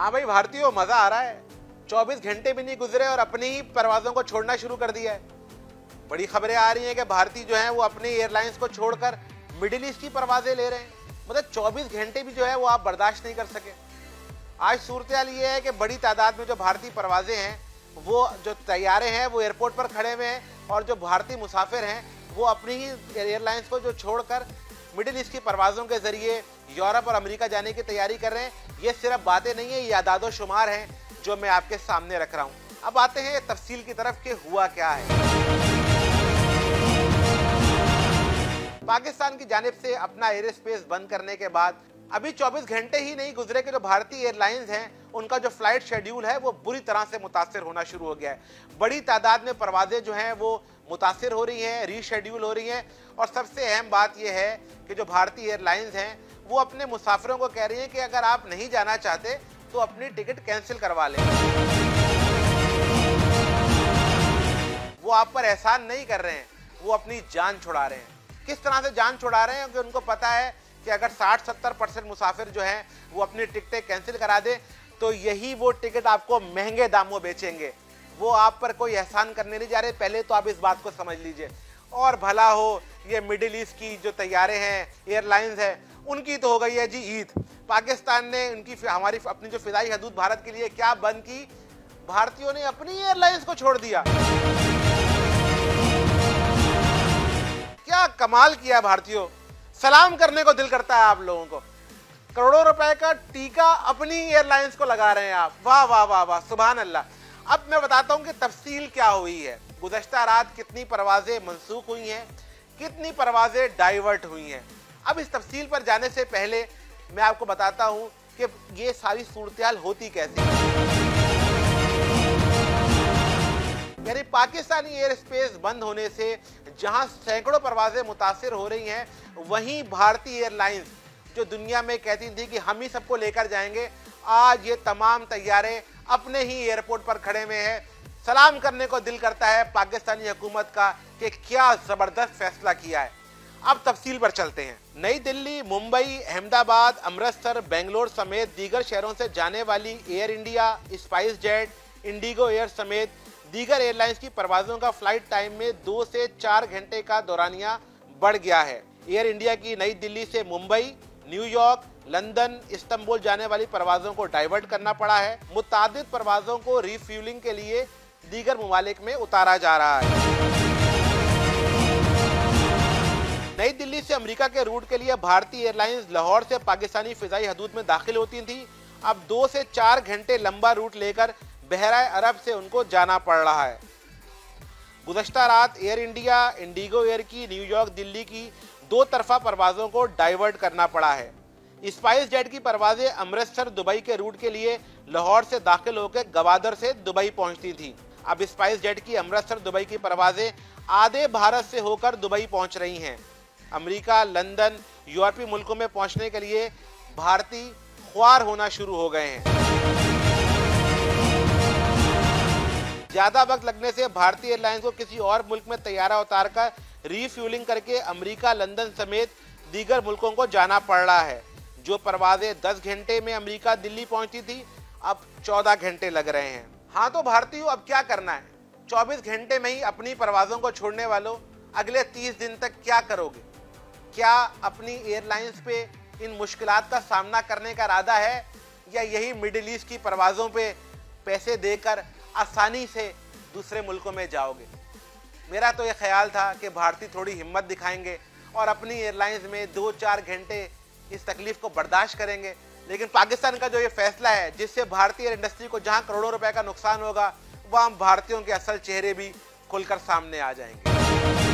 हाँ भाई भारतीयों, मजा आ रहा है। 24 घंटे भी नहीं गुजरे और अपनी ही परवाजों को छोड़ना शुरू कर दिया है। बड़ी खबरें आ रही हैं कि भारतीय जो हैं वो अपनी एयरलाइंस को छोड़कर मिडिल ईस्ट की परवाजें ले रहे हैं। मतलब 24 घंटे भी जो है वो आप बर्दाश्त नहीं कर सके। आज सूरत हाल ये है कि बड़ी तादाद में जो भारतीय परवाजें हैं, वो जो तैयारे हैं वो एयरपोर्ट पर खड़े हुए हैं और जो भारतीय मुसाफिर हैं वो अपनी ही एयरलाइंस को जो छोड़कर मिडिल ईस्ट की परवाज़ों के जरिए यूरोप और अमेरिका जाने की तैयारी कर रहे हैं। ये सिर्फ बातें नहीं है, ये आदादो शुमार हैं जो मैं आपके सामने रख रहा हूँ। अब आते हैं तफसील की तरफ कि हुआ क्या है। पाकिस्तान की जानिब से अपना एयर स्पेस बंद करने के बाद अभी 24 घंटे ही नहीं गुजरे कि जो भारतीय एयरलाइंस हैं उनका जो फ्लाइट शेड्यूल है वो बुरी तरह से मुतासिर होना शुरू हो गया है। बड़ी तादाद में परवाजें जो हैं वो मुतासिर हो रही हैं, रीशेड्यूल हो रही हैं। और सबसे अहम बात यह है कि जो भारतीय एयरलाइंस हैं वो अपने मुसाफिरों को कह रही हैं कि अगर आप नहीं जाना चाहते तो अपनी टिकट कैंसिल करवा लें। वो आप पर एहसान नहीं कर रहे हैं, वो अपनी जान छुड़ा रहे हैं। किस तरह से जान छुड़ा रहे हैं? क्योंकि उनको पता है कि अगर 60-70% मुसाफिर जो हैं वो अपनी टिकटें कैंसिल करा दे तो यही वो टिकट आपको महंगे दामों बेचेंगे। वो आप पर कोई एहसान करने नहीं जा रहे, पहले तो आप इस बात को समझ लीजिए। और भला हो ये मिडिल ईस्ट की जो तैयारे हैं, एयरलाइंस हैं, उनकी तो हो गई है जी ईद। पाकिस्तान ने उनकी हमारी अपनी जो फिदाई हदूद भारत के लिए क्या बंद की, भारतीयों ने अपनी एयरलाइंस को छोड़ दिया। क्या कमाल किया भारतीयों, सलाम करने को दिल करता है आप लोगों को। करोड़ों रुपए का टीका अपनी एयरलाइंस को लगा रहे हैं आप। वाह वाह वाह वाह, सुभान अल्लाह। अब मैं बताता हूं कि तफसील क्या हुई है। गुज़श्ता रात कितनी परवाजें मनसूख हुई हैं, कितनी परवाजें डाइवर्ट हुई हैं। अब इस तफसील पर जाने से पहले मैं आपको बताता हूं कि ये सारी सूरत-ए-हाल होती कैसे है। यानी पाकिस्तानी एयर स्पेस बंद होने से जहां सैकड़ों परवाजें मुतासिर हो रही हैं, वहीं भारतीय एयरलाइंस जो दुनिया में कहती थी कि हम ही सबको लेकर जाएंगे, आज ये तमाम तैयारे अपने ही एयरपोर्ट पर खड़े हुए हैं। सलाम करने को दिल करता है पाकिस्तानी हुकूमत का कि क्या जबरदस्त फैसला किया है। अब तफसील पर चलते हैं। नई दिल्ली, मुंबई, अहमदाबाद, अमृतसर, बेंगलोर समेत दीगर शहरों से जाने वाली air India, spice jet, Indigo air समेत दीगर एयरलाइंस की परवाजों का फ्लाइट टाइम में 2 से 4 घंटे का दौरानिया बढ़ गया है। एयर इंडिया की नई दिल्ली से मुंबई, न्यूयॉर्क, लंदन, इस्तांबुल जाने वाली परवाजों को डाइवर्ट करना पड़ा है। मुतादिद परवाजों को रिफ्यूलिंग के लिए दीगर ममालिक में उतारा जा रहा है। नई दिल्ली से अमेरिका के रूट के लिए भारतीय एयरलाइंस लाहौर से पाकिस्तानी फिजाई हदूद में दाखिल होती थी। अब 2 से 4 घंटे लंबा रूट लेकर बहराए अरब से उनको जाना पड़ रहा है। गुज़श्ता रात एयर इंडिया, इंडिगो एयर की न्यूयॉर्क दिल्ली की 2 तरफा परवाजों को डाइवर्ट करना पड़ा है। स्पाइस जेट की परवाजें अमृतसर दुबई के रूट के लिए लाहौर से दाखिल होकर गवादर से दुबई पहुंचती थी। अब स्पाइस जेट की अमृतसर दुबई की परवाजें आधे भारत से होकर दुबई पहुंच रही हैं। अमेरिका, लंदन, यूरोपीय मुल्कों में पहुंचने के लिए भारतीय ख्वार होना शुरू हो गए हैं। ज्यादा वक्त लगने से भारतीय एयरलाइंस को किसी और मुल्क में तैयारा उतारकर रीफ्यूलिंग करके अमेरिका, लंदन समेत दीगर मुल्कों को जाना पड़ रहा है। जो परवाजें 10 घंटे में अमेरिका, दिल्ली पहुंची थी, अब 14 घंटे लग रहे हैं। हाँ तो भारतीयों, अब क्या करना है? 24 घंटे में ही अपनी परवाजों को छोड़ने वालों, अगले 30 दिन तक क्या करोगे? क्या अपनी एयरलाइंस पे इन मुश्किलात का सामना करने का इरादा है, या यही मिडिल ईस्ट की परवाजों पे पैसे देकर आसानी से दूसरे मुल्कों में जाओगे? मेरा तो ये ख्याल था कि भारतीय थोड़ी हिम्मत दिखाएंगे और अपनी एयरलाइंस में 2-4 घंटे इस तकलीफ को बर्दाश्त करेंगे। लेकिन पाकिस्तान का जो ये फैसला है, जिससे भारतीय एयर इंडस्ट्री को जहां करोड़ों रुपए का नुकसान होगा, वहां भारतीयों के असल चेहरे भी खुलकर सामने आ जाएंगे।